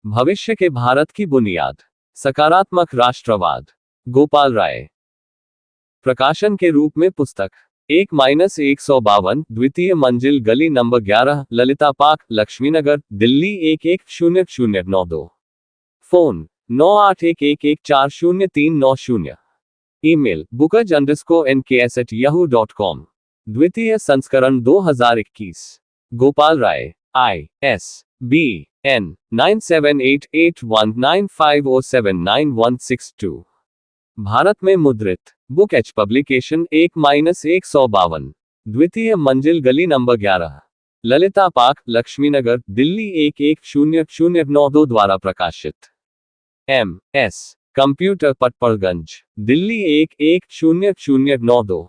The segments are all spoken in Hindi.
भविष्य के भारत की बुनियाद, सकारात्मक राष्ट्रवाद, गोपाल राय। प्रकाशन के रूप में पुस्तक 1-152, द्वितीय मंजिल, गली number 11, Lalita park, Laxmi Nagar, Delhi 110092। Phone 9811140390। Email bookaj_nks@yahoo.com। द्वितीय संस्करण 2021। गोपाल राय, ISBN 97881950799162। भारत में मुद्रित बुक एच पब्लिकेशन 1-152, द्वितीय मंजिल, गली नंबर 11, ललिता पार्क, लक्ष्मीनगर, दिल्ली 110092 द्वारा प्रकाशित। MS computer, Patparganj, Delhi 110092।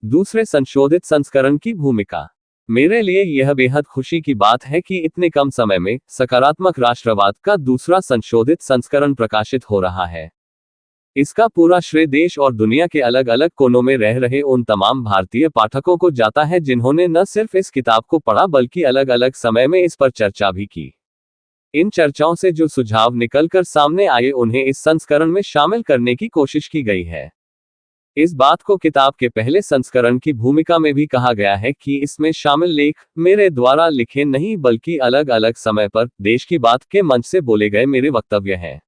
दूसरे संशोधित संस्करण की भूमिका। मेरे लिए यह बेहद खुशी की बात है कि इतने कम समय में सकारात्मक राष्ट्रवाद का दूसरा संशोधित संस्करण प्रकाशित हो रहा है। इसका पूरा श्रेय देश और दुनिया के अलग अलग कोनों में रह रहे उन तमाम भारतीय पाठकों को जाता है जिन्होंने न सिर्फ इस किताब को पढ़ा बल्कि अलग अलग समय में इस पर चर्चा भी की। इन चर्चाओं से जो सुझाव निकलकर सामने आए उन्हें इस संस्करण में शामिल करने की कोशिश की गई है। इस बात को किताब के पहले संस्करण की भूमिका में भी कहा गया है कि इसमें शामिल लेख मेरे द्वारा लिखे नहीं बल्कि अलग अलग समय पर देश की बात के मंच से बोले गए मेरे वक्तव्य हैं।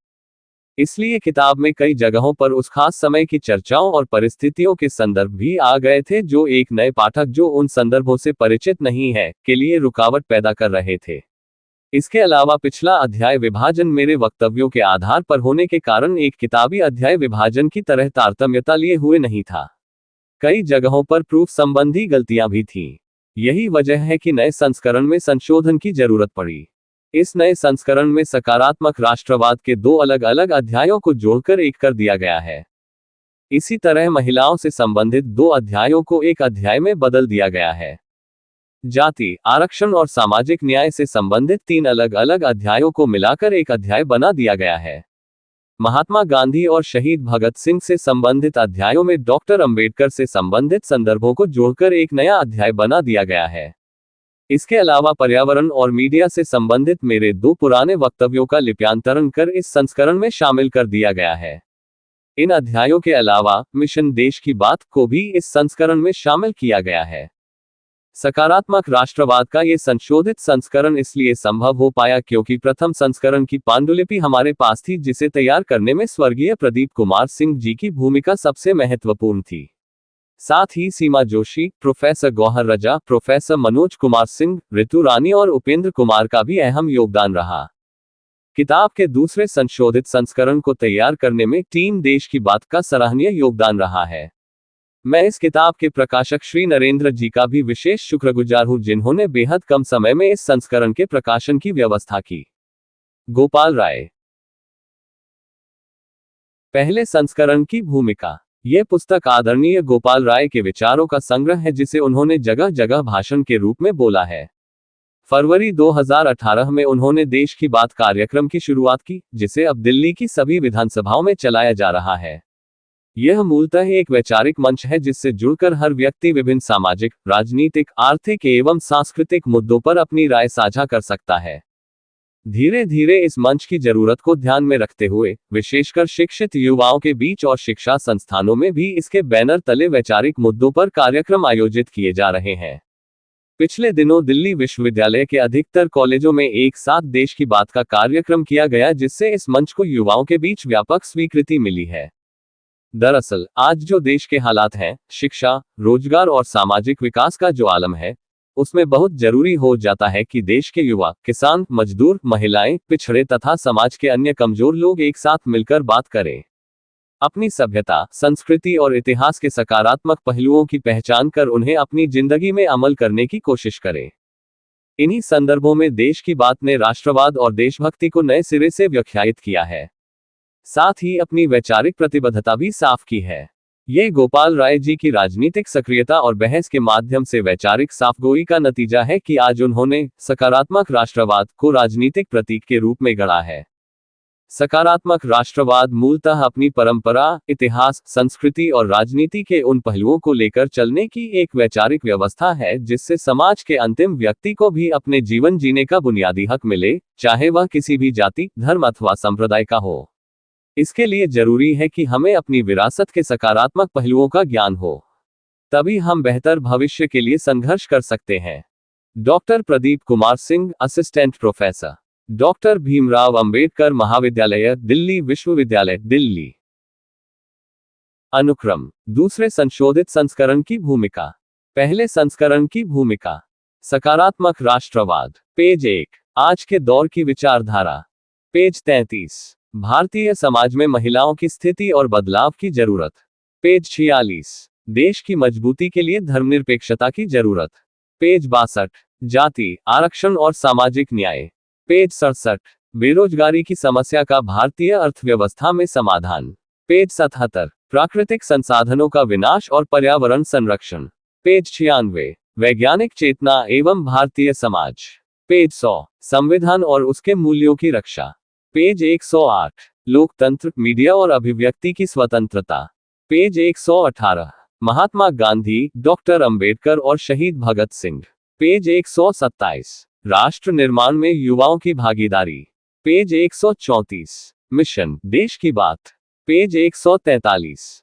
इसलिए किताब में कई जगहों पर उस खास समय की चर्चाओं और परिस्थितियों के संदर्भ भी आ गए थे जो एक नए पाठक जो उन संदर्भों से परिचित नहीं है के लिए रुकावट पैदा कर रहे थे। इसके अलावा पिछला अध्याय विभाजन मेरे वक्तव्यों के आधार पर होने के कारण एक किताबी अध्याय विभाजन की तरह तारतम्यता लिए हुए नहीं था। कई जगहों पर प्रूफ संबंधी गलतियां भी थीं। यही वजह है कि नए संस्करण में संशोधन की जरूरत पड़ी। इस नए संस्करण में सकारात्मक राष्ट्रवाद के 2 अलग अलग अध्यायों को जोड़कर एक कर दिया गया है। इसी तरह महिलाओं से संबंधित 2 अध्यायों को एक अध्याय में बदल दिया गया है। जाति, आरक्षण और सामाजिक न्याय से संबंधित 3 अलग अलग अध्यायों को मिलाकर एक अध्याय बना दिया गया है। महात्मा गांधी और शहीद भगत सिंह से संबंधित अध्यायों में डॉक्टर अंबेडकर से संबंधित संदर्भों को जोड़कर एक नया अध्याय बना दिया गया है। इसके अलावा पर्यावरण और मीडिया से संबंधित मेरे 2 पुराने वक्तव्यों का लिप्यांतरण कर इस संस्करण में शामिल कर दिया गया है। इन अध्यायों के अलावा मिशन देश की बात को भी इस संस्करण में शामिल किया गया है। सकारात्मक राष्ट्रवाद का ये संशोधित संस्करण इसलिए संभव हो पाया क्योंकि प्रथम संस्करण की पांडुलिपि हमारे पास थी जिसे तैयार करने में स्वर्गीय प्रदीप कुमार सिंह जी की भूमिका सबसे महत्वपूर्ण थी। साथ ही सीमा जोशी, प्रोफेसर गौहर रजा, प्रोफेसर मनोज कुमार सिंह, ऋतु रानी और उपेंद्र कुमार का भी अहम योगदान रहा। किताब के दूसरे संशोधित संस्करण को तैयार करने में टीम देश की बात का सराहनीय योगदान रहा है। मैं इस किताब के प्रकाशक श्री नरेंद्र जी का भी विशेष शुक्रगुजार हूं जिन्होंने बेहद कम समय में इस संस्करण के प्रकाशन की व्यवस्था की। गोपाल राय। पहले संस्करण की भूमिका। यह पुस्तक आदरणीय गोपाल राय के विचारों का संग्रह है जिसे उन्होंने जगह जगह भाषण के रूप में बोला है। फरवरी 2018 में उन्होंने देश की बात कार्यक्रम की शुरुआत की जिसे अब दिल्ली की सभी विधानसभाओं में चलाया जा रहा है। यह मूलतः एक वैचारिक मंच है जिससे जुड़कर हर व्यक्ति विभिन्न सामाजिक, राजनीतिक, आर्थिक एवं सांस्कृतिक मुद्दों पर अपनी राय साझा कर सकता है। धीरे धीरे इस मंच की जरूरत को ध्यान में रखते हुए विशेषकर शिक्षित युवाओं के बीच और शिक्षा संस्थानों में भी इसके बैनर तले वैचारिक मुद्दों पर कार्यक्रम आयोजित किए जा रहे हैं। पिछले दिनों दिल्ली विश्वविद्यालय के अधिकतर कॉलेजों में एक साथ देश की बात का कार्यक्रम किया गया जिससे इस मंच को युवाओं के बीच व्यापक स्वीकृति मिली है। दरअसल आज जो देश के हालात हैं, शिक्षा, रोजगार और सामाजिक विकास का जो आलम है, उसमें बहुत जरूरी हो जाता है कि देश के युवा, किसान, मजदूर, महिलाएं, पिछड़े तथा समाज के अन्य कमजोर लोग एक साथ मिलकर बात करें। अपनी सभ्यता, संस्कृति और इतिहास के सकारात्मक पहलुओं की पहचान कर उन्हें अपनी जिंदगी में अमल करने की कोशिश करें। इन्हीं संदर्भों में देश की बात ने राष्ट्रवाद और देशभक्ति को नए सिरे से व्याख्यायित किया है। साथ ही अपनी वैचारिक प्रतिबद्धता भी साफ की है। ये गोपाल राय जी की राजनीतिक सक्रियता और बहस के माध्यम से वैचारिक साफगोई का नतीजा है कि आज उन्होंने सकारात्मक राष्ट्रवाद को राजनीतिक प्रतीक के रूप में गढ़ा है। सकारात्मक राष्ट्रवाद मूलतः अपनी परंपरा, इतिहास, संस्कृति और राजनीति के उन पहलुओं को लेकर चलने की एक वैचारिक व्यवस्था है जिससे समाज के अंतिम व्यक्ति को भी अपने जीवन जीने का बुनियादी हक मिले, चाहे वह किसी भी जाति, धर्म अथवा संप्रदाय का हो। इसके लिए जरूरी है कि हमें अपनी विरासत के सकारात्मक पहलुओं का ज्ञान हो, तभी हम बेहतर भविष्य के लिए संघर्ष कर सकते हैं। Doctor Pradeep Kumar Singh, assistant professor, doctor Bhimrao Ambedkar महाविद्यालय, दिल्ली विश्वविद्यालय, दिल्ली। अनुक्रम: दूसरे संशोधित संस्करण की भूमिका। पहले संस्करण की भूमिका। सकारात्मक राष्ट्रवाद। पेज 1, आज के दौर की विचारधारा। पेज 33, भारतीय समाज में महिलाओं की स्थिति और बदलाव की जरूरत। पेज 46, देश की मजबूती के लिए धर्मनिरपेक्षता की जरूरत। पेज 62, जाति, आरक्षण और सामाजिक न्याय। पेज 67, बेरोजगारी की समस्या का भारतीय अर्थव्यवस्था में समाधान। पेज 77, प्राकृतिक संसाधनों का विनाश और पर्यावरण संरक्षण। पेज 96, वैज्ञानिक चेतना एवं भारतीय समाज। पेज 100, संविधान और उसके मूल्यों की रक्षा। पेज 108, लोकतंत्र, मीडिया और अभिव्यक्ति की स्वतंत्रता। पेज 118, महात्मा गांधी, डॉक्टर अंबेडकर और शहीद भगत सिंह। पेज 127, राष्ट्र निर्माण में युवाओं की भागीदारी। पेज 134, मिशन देश की बात। पेज 143,